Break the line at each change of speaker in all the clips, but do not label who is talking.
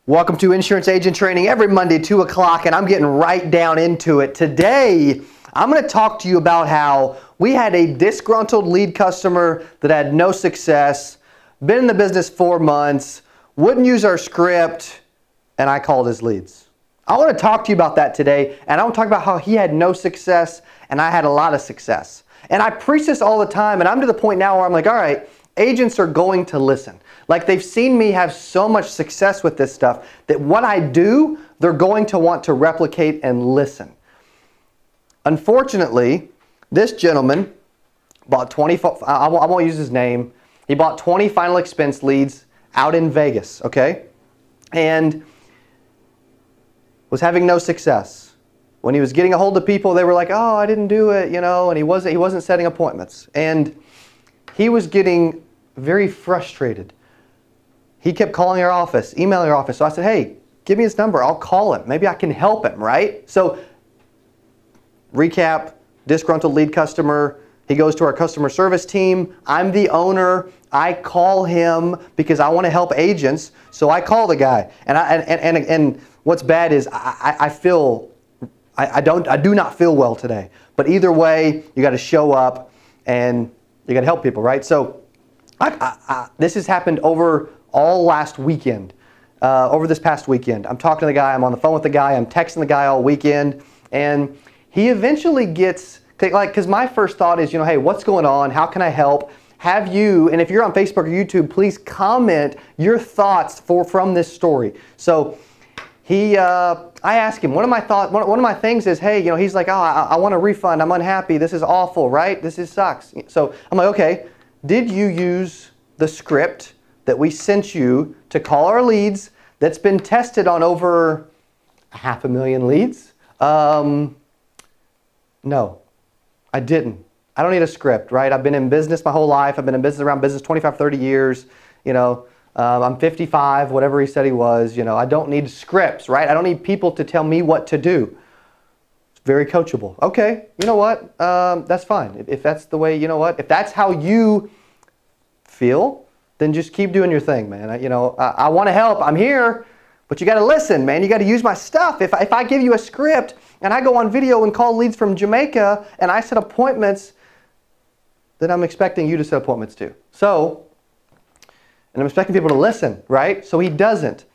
Welcome to Insurance Agent Training every Monday, 2 o'clock, and I'm getting right down into it. Today, I'm going to talk to you about how we had a disgruntled lead customer that had no success, been in the business 4 months, wouldn't use our script, and I called his leads. I want to talk to you about that today, and I want to talk about how he had no success, and I had a lot of success. And I preach this all the time, and I'm to the point now where I'm like, all right, agents are going to listen. Like, they've seen me have so much success with this stuff that what I do, they're going to want to replicate and listen. Unfortunately, this gentleman bought 20, I won't use his name, he bought 20 final expense leads out in Vegas, okay? And was having no success. When he was getting a hold of people, they were like, oh, I didn't do it, you know, and he wasn't setting appointments. And he was getting very frustrated. He kept calling our office, emailing our office. So I said, hey, give me his number. I'll call him. Maybe I can help him, right? So recap, disgruntled lead customer. He goes to our customer service team. I'm the owner. I call him because I want to help agents. So I call the guy. And what's bad is I do not feel well today. But either way, you got to show up and you got to help people, right? So this has happened over all last weekend, over this past weekend. I'm talking to the guy, I'm on the phone with the guy, I'm texting the guy all weekend, and he eventually gets, because my first thought is, you know, hey, what's going on? How can I help? Have you, and if you're on Facebook or YouTube, please comment your thoughts from this story. So I asked him, one of my things is, hey, you know, he's like, oh, I want a refund, I'm unhappy, this is awful, right? This sucks. So I'm like, okay, did you use the script that we sent you to call our leads that's been tested on over 500,000 leads? No, I didn't. I don't need a script, right? I've been in business my whole life. I've been in business around business 25, 30 years. You know, I'm 55, whatever he said he was. You know, I don't need scripts, right? I don't need people to tell me what to do. It's very coachable. Okay, you know what? That's fine. If that's the way, you know what? If that's how you feel, then just keep doing your thing, man. I want to help. I'm here, but you got to listen, man. You got to use my stuff. If I give you a script and I go on video and call leads from Jamaica and I set appointments, then I'm expecting you to set appointments too. So, and I'm expecting people to listen, right? So he doesn't.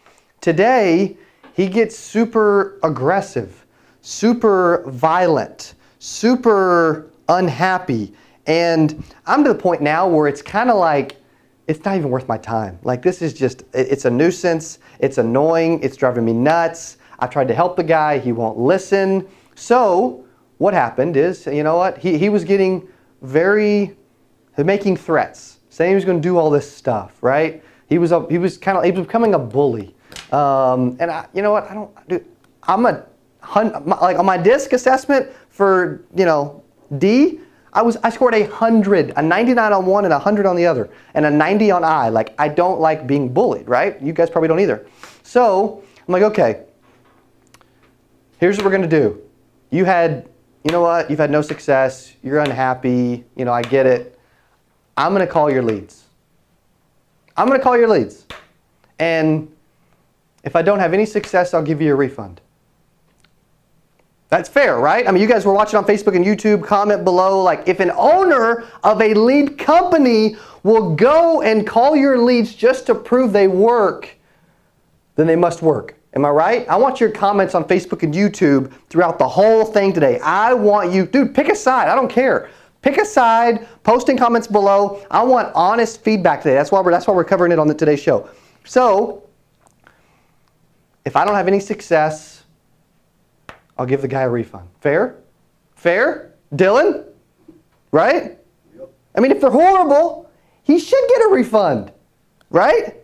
Today, he gets super aggressive, super violent, super unhappy. And I'm to the point now where it's kind of like, it's not even worth my time. Like, this is just, it's a nuisance, it's annoying, it's driving me nuts. I tried to help the guy, he won't listen. So what happened is, you know what, he was getting making threats, saying he was going to do all this stuff, right? He was becoming a bully. You know what, like on my DISC assessment for, you know, D, I scored 100, a 99 on one and 100 on the other, and a 90 on I. Like, I don't like being bullied, right? You guys probably don't either. So I'm like, okay, here's what we're going to do. You know what? You've had no success. You're unhappy. You know, I get it. I'm going to call your leads. I'm going to call your leads. And if I don't have any success, I'll give you a refund. That's fair, right? I mean, you guys were watching on Facebook and YouTube, comment below, like, if an owner of a lead company will go and call your leads just to prove they work, then they must work. Am I right? I want your comments on Facebook and YouTube throughout the whole thing today. I want you, dude, pick a side. I don't care. Pick a side, posting comments below. I want honest feedback today. That's why we're covering it on today's show. So, if I don't have any success, I'll give the guy a refund. Fair? Fair? Dylan? Right? Yep. I mean, if they're horrible, he should get a refund. Right?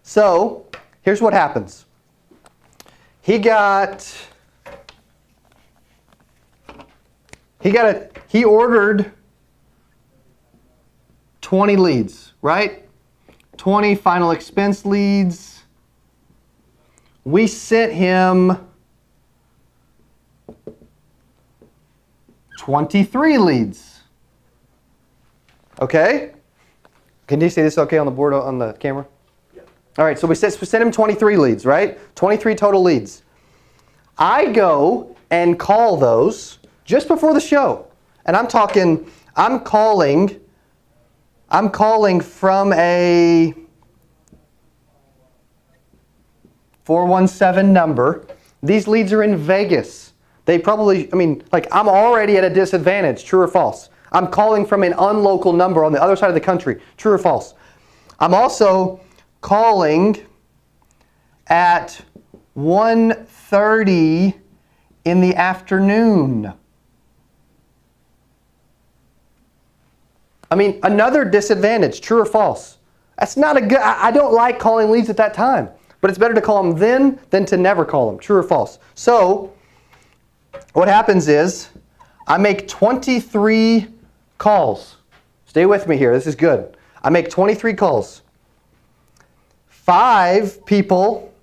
So, here's what happens. He ordered 20 leads, right? 20 final expense leads. We sent him 23 leads. Okay? Can you see this okay on the board, on the camera? All right, so we sent him 23 leads, right? 23 total leads. I go and call those just before the show. And I'm calling from a 417 number. These leads are in Vegas. They probably, I'm already at a disadvantage, true or false? I'm calling from an unlocal number on the other side of the country, true or false? I'm also calling at 1:30 in the afternoon. Another disadvantage, true or false? That's not a good, I don't like calling leads at that time, but it's better to call them then than to never call them, true or false? So, what happens is, I make 23 calls. Stay with me here, this is good. I make 23 calls. 5 people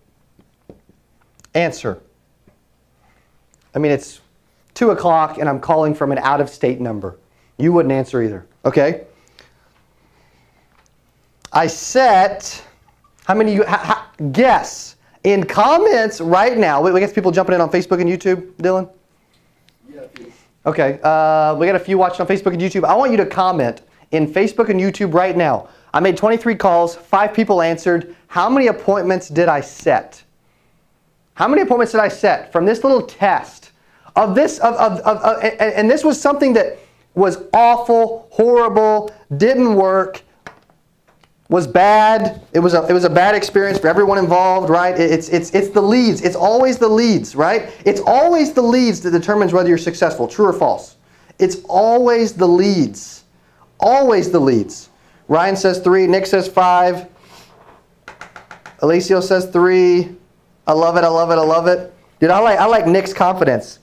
answer. It's 2 o'clock and I'm calling from an out-of-state number. You wouldn't answer either, okay? I set, how many you, guess, in comments right now, we got people jumping in on Facebook and YouTube, Dylan?
Yeah, a few.
Okay, we got a few watching on Facebook and YouTube. I want you to comment in Facebook and YouTube right now. I made 23 calls, 5 people answered. How many appointments did I set? How many appointments did I set from this little test of this, and this was something that was awful, horrible, didn't work, was bad. It was a bad experience for everyone involved, right? It's the leads. It's always the leads, right? It's always the leads that determines whether you're successful, true or false. It's always the leads. Always the leads. Ryan says 3, Nick says 5, Alicio says 3. I love it, I love it, I love it. Dude, I like Nick's confidence.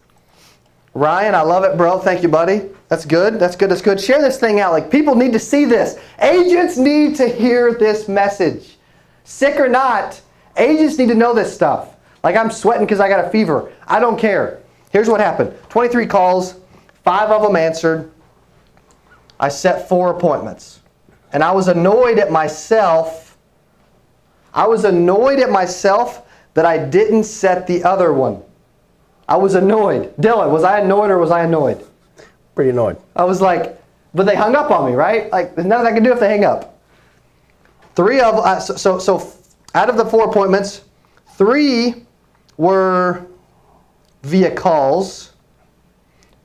Ryan, I love it, bro. Thank you, buddy. That's good. That's good. That's good. Share this thing out. Like, people need to see this. Agents need to hear this message. Sick or not, agents need to know this stuff. Like, I'm sweating because I got a fever. I don't care. Here's what happened. 23 calls, 5 of them answered. I set 4 appointments. And I was annoyed at myself. I was annoyed at myself that I didn't set the other one. I was annoyed. Dylan, was I annoyed or was I annoyed?
Pretty annoyed.
I was like, but they hung up on me, right? Like, there's nothing I can do if they hang up. 3 of, so out of the 4 appointments, 3 were via calls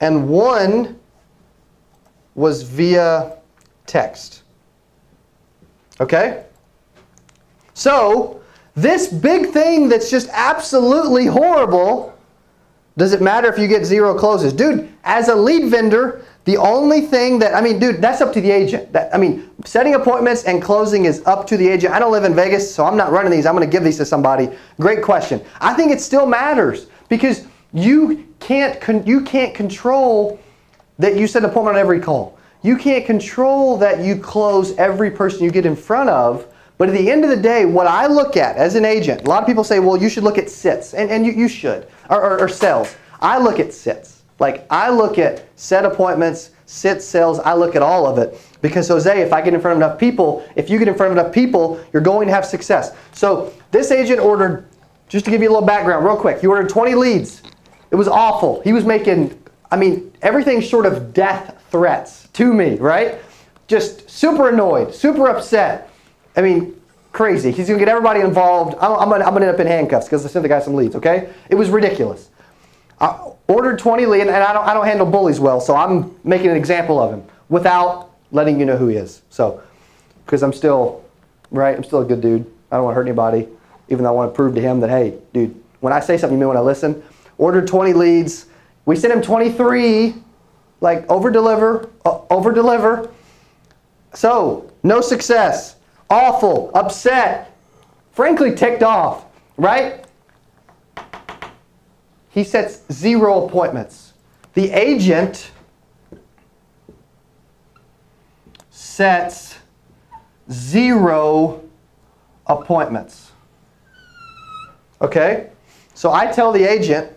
and 1 was via text. Okay? So, this big thing that's just absolutely horrible, does it matter if you get 0 closes? Dude, as a lead vendor, the only thing that, dude, that's up to the agent. Setting appointments and closing is up to the agent. I don't live in Vegas, so I'm not running these. I'm going to give these to somebody. Great question. I think it still matters because you can't control that you set an appointment on every call. You can't control that you close every person you get in front of. But at the end of the day, what I look at as an agent, a lot of people say, well, you should look at sits, and you should, or sales. I look at sits. Like, I look at set appointments, sits, sales, I look at all of it. Because, Jose, if I get in front of enough people, if you get in front of enough people, you're going to have success. So this agent ordered, just to give you a little background real quick, he ordered 20 leads. It was awful. He was making, everything short of death threats to me, right? Just super annoyed, super upset. Crazy. He's going to get everybody involved. I'm going to end up in handcuffs because I sent the guy some leads, okay? It was ridiculous. I ordered 20 leads, and I don't handle bullies well, so I'm making an example of him without letting you know who he is. So, because I'm still a good dude. I don't want to hurt anybody, even though I want to prove to him that, hey, dude, when I say something, you mean when I listen. Ordered 20 leads. We sent him 23, like over-deliver. So, no success. Awful, upset, frankly ticked off, right? He sets 0 appointments. The agent sets 0 appointments. Okay? So I tell the agent,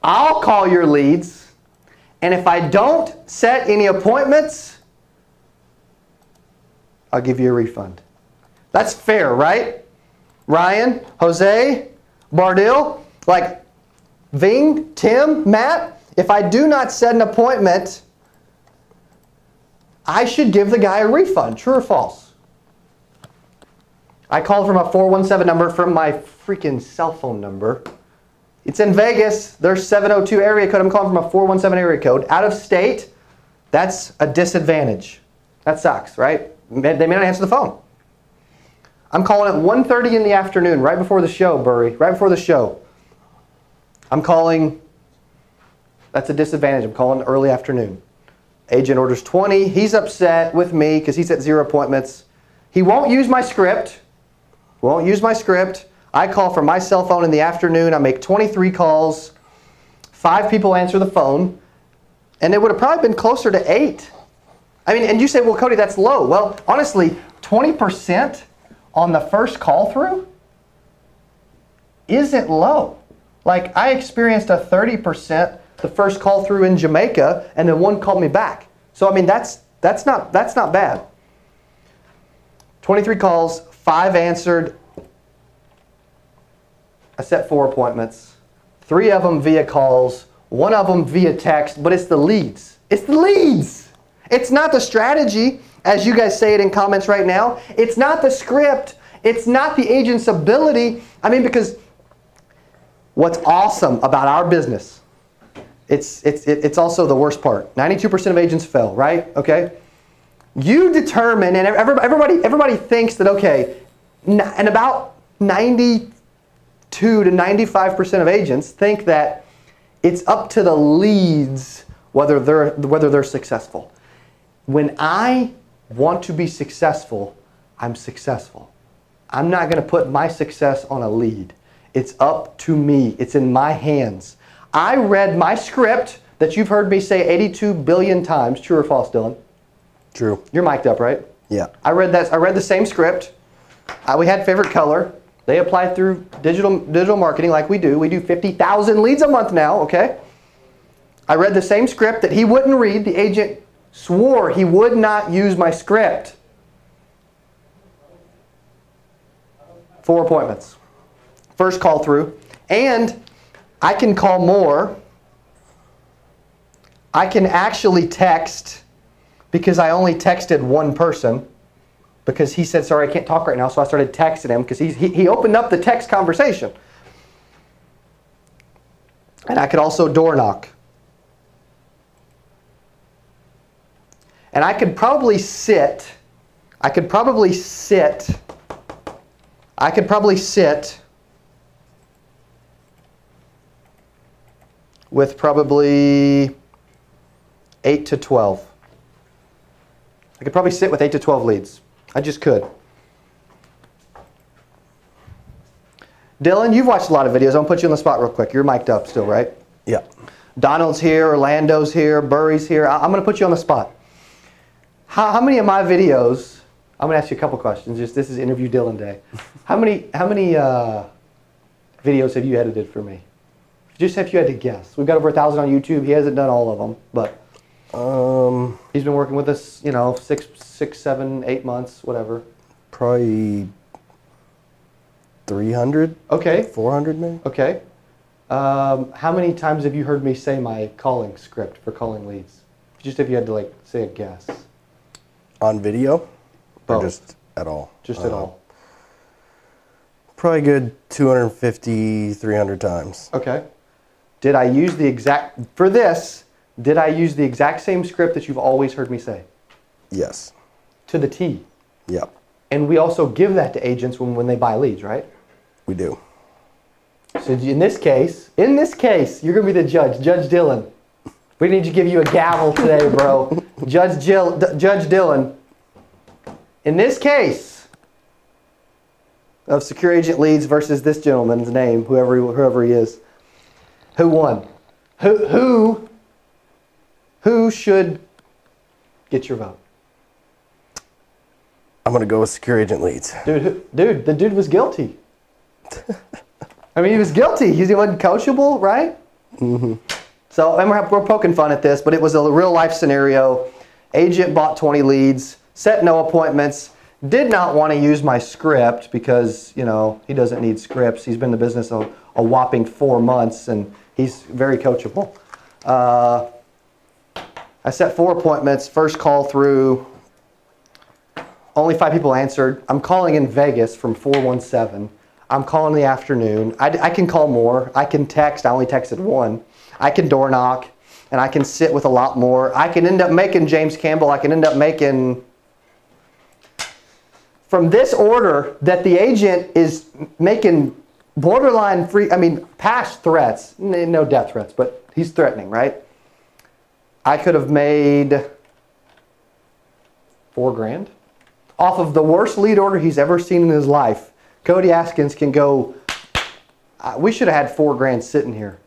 I'll call your leads, and if I don't set any appointments, I'll give you a refund. That's fair, right? Ryan, Jose, Bardil, like Ving, Tim, Matt, if I do not set an appointment, I should give the guy a refund. True or false? I called from a 417 number from my freaking cell phone number. It's in Vegas. There's 702 area code. I'm calling from a 417 area code. Out of state, that's a disadvantage. That sucks, right? They may not answer the phone. I'm calling at 1:30 in the afternoon, right before the show, Burry. Right before the show. I'm calling. That's a disadvantage. I'm calling early afternoon. Agent orders 20. He's upset with me because he's at 0 appointments. He won't use my script. Won't use my script. I call from my cell phone in the afternoon. I make 23 calls. 5 people answer the phone. And it would have probably been closer to 8. I mean, and you say, well, Cody, that's low. Well, honestly, 20% on the first call through isn't low. Like, I experienced a 30% the first call through in Jamaica, and then 1 called me back. So, I mean, that's not bad. 23 calls, 5 answered. I set 4 appointments. 3 of them via calls, 1 of them via text, but it's the leads. It's the leads. It's not the strategy, as you guys say it in comments right now. It's not the script. It's not the agent's ability. I mean, because what's awesome about our business, it's also the worst part. 92% of agents fail, right? Okay? You determine, and everybody thinks that, okay, and about 92 to 95% of agents think that it's up to the leads whether they're successful. When I want to be successful, I'm successful. I'm not going to put my success on a lead. It's up to me. It's in my hands. I read my script that you've heard me say 82 billion times. True or false, Dylan?
True.
You're mic'd up, right?
Yeah.
I read the same script. We had favorite color. They applied through digital marketing like we do. We do 50,000 leads a month now, okay? I read the same script that he wouldn't read. The agent swore he would not use my script. 4 appointments. First call through. And I can call more. I can actually text because I only texted 1 person because he said, sorry, I can't talk right now. So I started texting him because he opened up the text conversation. And I could also door knock. And I could probably sit with probably 8 to 12. I could probably sit with 8 to 12 leads. I just could. Dylan, you've watched a lot of videos. I'm going to put you on the spot real quick. You're mic'd up still, right?
Yeah.
Donald's here, Orlando's here, Burry's here. I'm going to put you on the spot. How many of my videos, I'm going to ask you a couple questions. This is Interview Dylan Day. How many videos have you edited for me? Just if you had to guess. We've got over 1,000 on YouTube. He hasn't done all of them, but he's been working with us, 6, 7, 8 months, whatever.
Probably 300.
Okay.
400 maybe.
Okay. How many times have you heard me say my calling script for calling leads? Just if you had to say a guess.
On video?
Both.
Or just at all?
Just at all.
Probably good 250, 300 times.
Okay. Did I use the exact same script that you've always heard me say?
Yes.
To the T.
Yep. And
we also give that to agents when they buy leads, right?
We do.
So in this case, you're going to be the judge, Judge Dylan. We need to give you a gavel today, bro. Judge Dylan. In this case of secure agent leads versus this gentleman's name, whoever he is, who won? Who should get your vote?
I'm going to go with secure agent leads.
Dude, the dude was guilty. I mean, he was guilty. He wasn't coachable, right?
Mm-hmm.
So and we're poking fun at this, but it was a real life scenario. Agent bought 20 leads, set no appointments, did not want to use my script because, you know, he doesn't need scripts. He's been in the business a whopping 4 months, and he's very coachable. I set 4 appointments, first call through. Only 5 people answered. I'm calling in Vegas from 417. I'm calling in the afternoon. I can call more. I can text. I only texted 1. I can door knock, and I can sit with a lot more. I can end up making James Campbell. I can end up making... From this order that the agent is making borderline free, I mean, past threats, no death threats, but he's threatening, right? I could have made $4,000 off of the worst lead order he's ever seen in his life. Cody Askins can go, we should have had $4,000 sitting here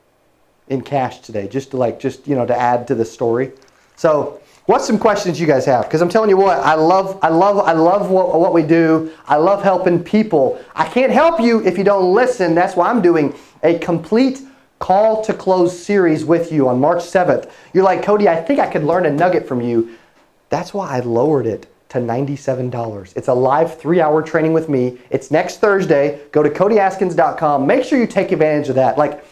in cash today, just to add to the story. So, what's some questions you guys have? Because I'm telling you what, I love what we do. I love helping people. I can't help you if you don't listen. That's why I'm doing a complete call to close series with you on March 7th. You're like, Cody, I think I could learn a nugget from you. That's why I lowered it to $97. It's a live 3-hour training with me. It's next Thursday. Go to CodyAskins.com. Make sure you take advantage of that. Like,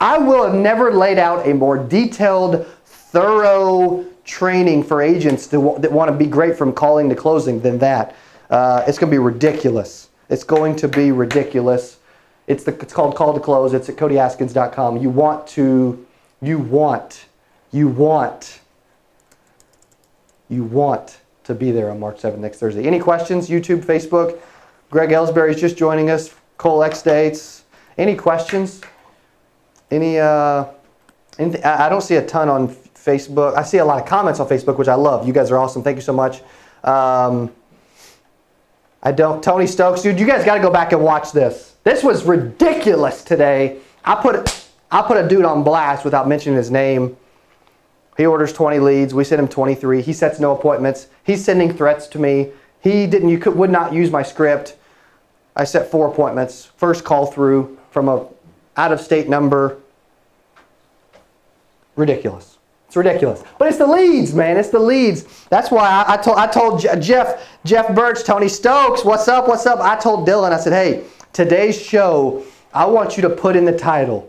I will have never laid out a more detailed, thorough training for agents that want to be great from calling to closing than that. It's going to be ridiculous. It's going to be ridiculous. It's called Call to Close. It's at CodyAskins.com. You want to be there on March 7th, next Thursday. Any questions? YouTube, Facebook. Greg Ellsbury's just joining us. Cole X Dates. Any questions? Anything? I don't see a ton on Facebook. I see a lot of comments on Facebook, which I love. You guys are awesome. Thank you so much. Tony Stokes, dude, you guys got to go back and watch this. This was ridiculous today. I put a dude on blast without mentioning his name. He orders 20 leads. We send him 23. He sets no appointments. He's sending threats to me. He would not use my script. I set 4 appointments. First call through from a out-of-state number. Ridiculous. It's ridiculous. But it's the leads, man. It's the leads. That's why I told Jeff Birch, Tony Stokes, what's up, what's up? I told Dylan, I said, hey, today's show, I want you to put in the title.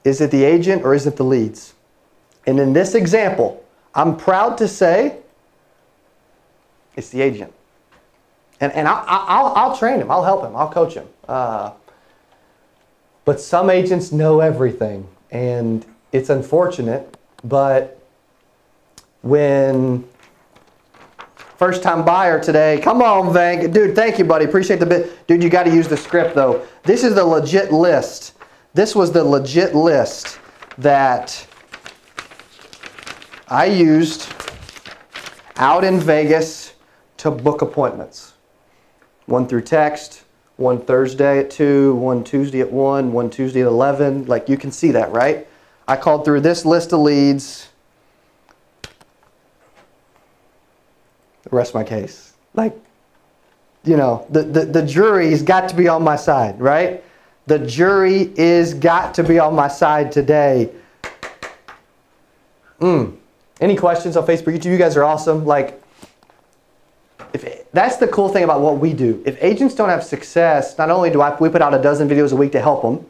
Is it the agent or is it the leads? And in this example, I'm proud to say it's the agent. And I'll train him. I'll help him. I'll coach him. But some agents know everything. And it's unfortunate, but when first time buyer today, come on, Vank. Dude, thank you, buddy. Appreciate the bit. Dude, you got to use the script, though. This is the legit list. This was the legit list that I used out in Vegas to book appointments. 1 through text, 1 Thursday at 2, 1 Tuesday at 1, 1 Tuesday at 11. Like, you can see that, right? I called through this list of leads. The rest of my case. Like, you know, the jury's got to be on my side, right? The jury is got to be on my side today. Any questions on Facebook, YouTube? You guys are awesome. Like, that's the cool thing about what we do. If agents don't have success, not only do we put out a dozen videos a week to help them.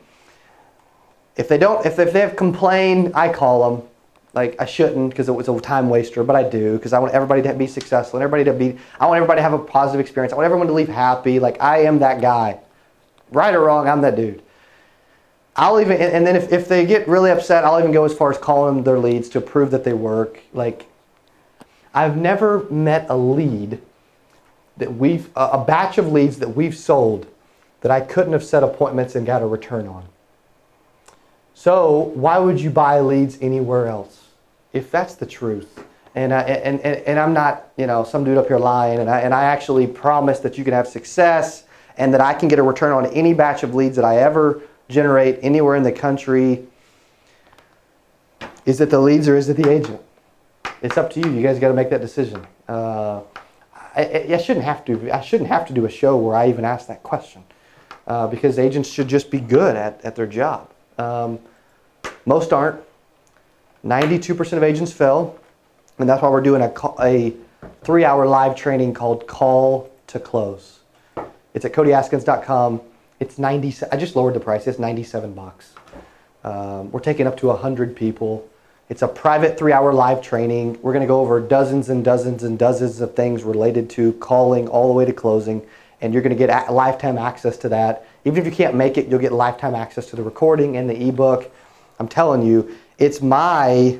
If they have complained, I call them. Like, I shouldn't because it was a time waster, but I do because I want everybody to be successful and I want everybody to have a positive experience. I want everyone to leave happy. Like, I am that guy. Right or wrong, I'm that dude. And then if they get really upset, I'll even go as far as calling them their leads to prove that they work. Like, I've never met a lead that a batch of leads that we've sold that I couldn't have set appointments and got a return on. So why would you buy leads anywhere else if that's the truth? And I'm not, you know, some dude up here lying. And I actually promise that you can have success and that I can get a return on any batch of leads that I ever generate anywhere in the country. Is it the leads or is it the agent? It's up to you. You guys got to make that decision. I shouldn't have to do a show where I even ask that question because agents should just be good at their job. Most aren't. 92% of agents fail, and that's why we're doing 3-hour live training called Call to Close. It's at CodyAskins.com. It's I just lowered the price. It's $97. We're taking up to 100 people. It's a private 3-hour live training. We're going to go over dozens and dozens and dozens of things related to calling all the way to closing, and you're going to get lifetime access to that. Even if you can't make it, you'll get lifetime access to the recording and the ebook. I'm telling you, it's my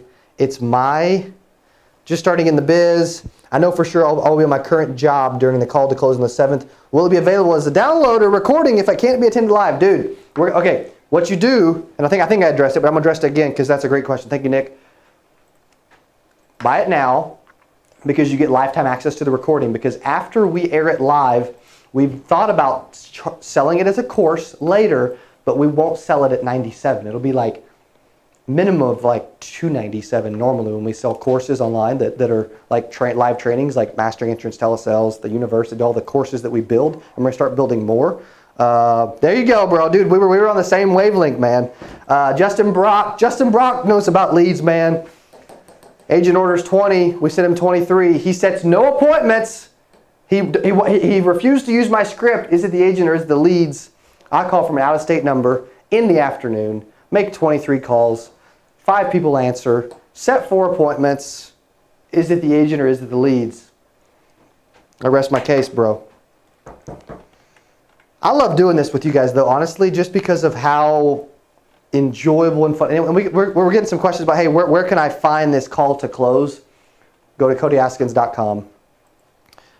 just starting in the biz. I know for sure I'll be on my current job during the Call to Close on the 7th. Will it be available as a download or recording if I can't be attended live? Dude, okay. What you do, and I think I addressed it, but I'm going to address it again because that's a great question. Thank you, Nick. Buy it now because you get lifetime access to the recording, because after we air it live, we've thought about selling it as a course later, but we won't sell it at $97. It'll be like minimum of like $297 normally when we sell courses online that are like live trainings like Mastering Insurance Telesales, the University, all the courses that we build. I'm going to start building more. There you go, bro. Dude, we were on the same wavelength, man. Justin Brock knows about leads, man. Agent orders 20. We sent him 23. He sets no appointments. He refused to use my script. Is it the agent or is it the leads? I call from an out-of-state number in the afternoon. Make 23 calls. 5 people answer. Set 4 appointments. Is it the agent or is it the leads? I rest my case, bro. I love doing this with you guys, though, honestly, just because of how enjoyable and fun. And we're getting some questions about, hey, where can I find this Call to Close? Go to CodyAskins.com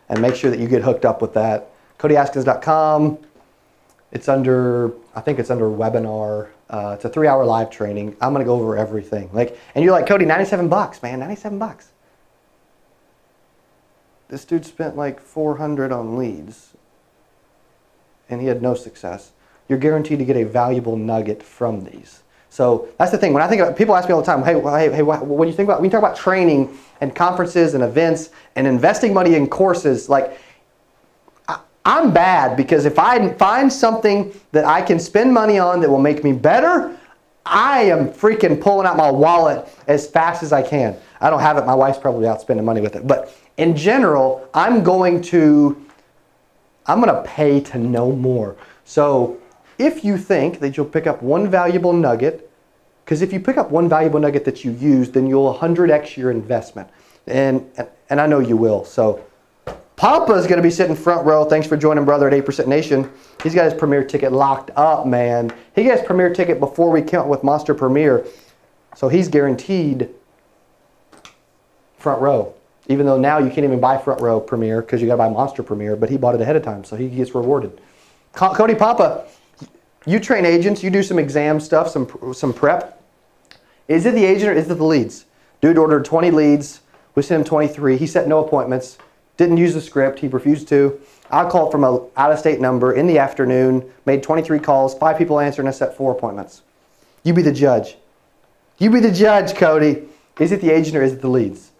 and make sure that you get hooked up with that. CodyAskins.com. It's under, I think it's under webinar. It's a 3-hour live training. I'm going to go over everything. And you're like, Cody, $97, man, $97. This dude spent like $400 on leads, and he had no success. You're guaranteed to get a valuable nugget from these. So that's the thing. When I think about, people ask me all the time, hey, when you talk about training and conferences and events and investing money in courses, like, I'm bad, because if I find something that I can spend money on that will make me better, I am freaking pulling out my wallet as fast as I can. I don't have it. My wife's probably out spending money with it. But in general, I'm going to pay to know more. So if you think that you'll pick up one valuable nugget, because if you pick up one valuable nugget that you use, then you'll 100x your investment. And I know you will. So Papa's going to be sitting front row. Thanks for joining, brother, at 8% Nation. He's got his Premier ticket locked up, man. He got his Premier ticket before we came out with Monster Premier. So he's guaranteed front row. Even though now you can't even buy front row Premier because you got to buy Monster Premier, but he bought it ahead of time, so he gets rewarded. Cody, Papa, you train agents. You do some exam stuff, some prep. Is it the agent or is it the leads? Dude ordered 20 leads. We sent him 23. He set no appointments. Didn't use the script. He refused to. I called from an out-of-state number in the afternoon, made 23 calls, 5 people answered, and I set 4 appointments. You be the judge. You be the judge, Cody. Is it the agent or is it the leads?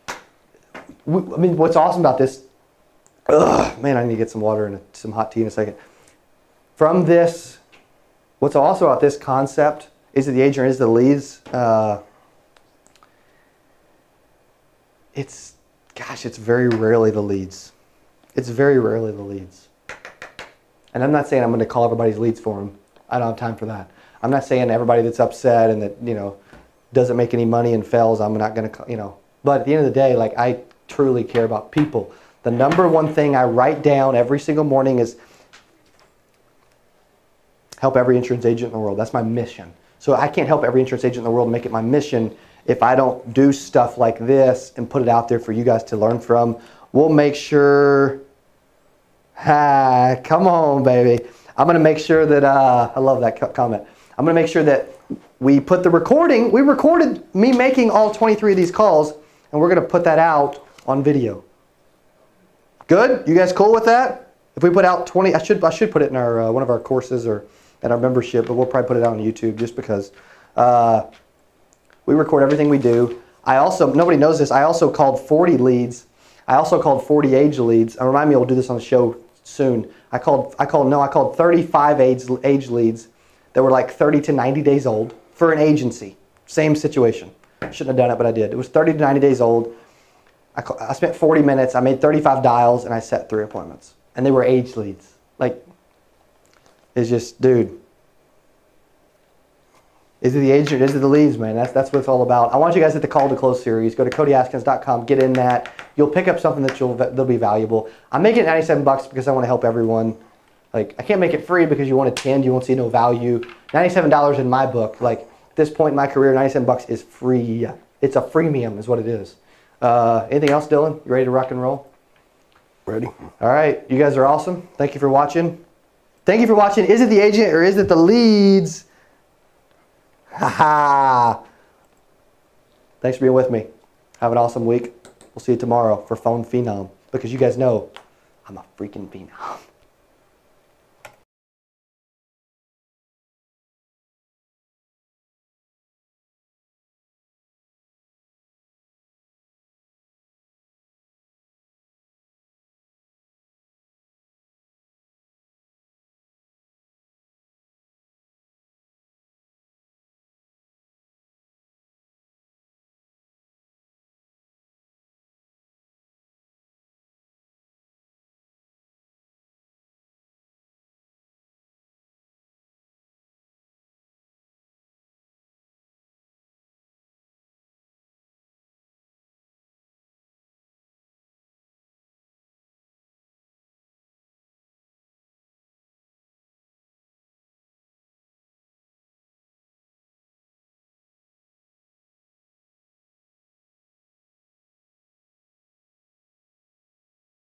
I mean, what's awesome about this, man, I need to get some water and some hot tea in a second. From this, what's awesome about this concept, is it the agent or is it the leads? It's very rarely the leads. It's very rarely the leads. And I'm not saying I'm going to call everybody's leads for them. I don't have time for that. I'm not saying everybody that's upset and that, doesn't make any money and fails, I'm not going to, But at the end of the day, like, I truly care about people. The number one thing I write down every single morning is help every insurance agent in the world. That's my mission. So I can't help every insurance agent in the world and make it my mission if I don't do stuff like this and put it out there for you guys to learn from. We'll make sure, come on, baby. I'm going to make sure that, I love that comment. I'm going to make sure that we put the recording, we recorded me making all 23 of these calls, and we're going to put that out on video. Good? You guys cool with that? If we put out 20, I should put it in our one of our courses or in our membership, but we'll probably put it out on YouTube just because we record everything we do. I also, nobody knows this, I also called 40 leads. I also called 40 age leads. Remind me, we'll do this on the show soon. I called 35 age leads that were like 30 to 90 days old for an agency. Same situation. Shouldn't have done it, but I did. It was 30 to 90 days old. I spent 40 minutes. I made 35 dials, and I set 3 appointments. And they were aged leads. Like, it's just, dude. Is it the agent? Is it the leads, man? That's what it's all about. I want you guys at the Call to Close series. Go to CodyAskins.com. Get in that. You'll pick up something that'll be valuable. I'm making it $97 because I want to help everyone. Like, I can't make it free because you want to attend. You won't see no value. $97 in my book. Like, at this point in my career, $97 is free. It's a freemium is what it is. Anything else, Dylan? You ready to rock and roll?
Ready?
All right. You guys are awesome. Thank you for watching. Thank you for watching. Is it the agent or is it the leads? Ha ha. Thanks for being with me. Have an awesome week. We'll see you tomorrow for Phone Phenom because you guys know I'm a freaking phenom.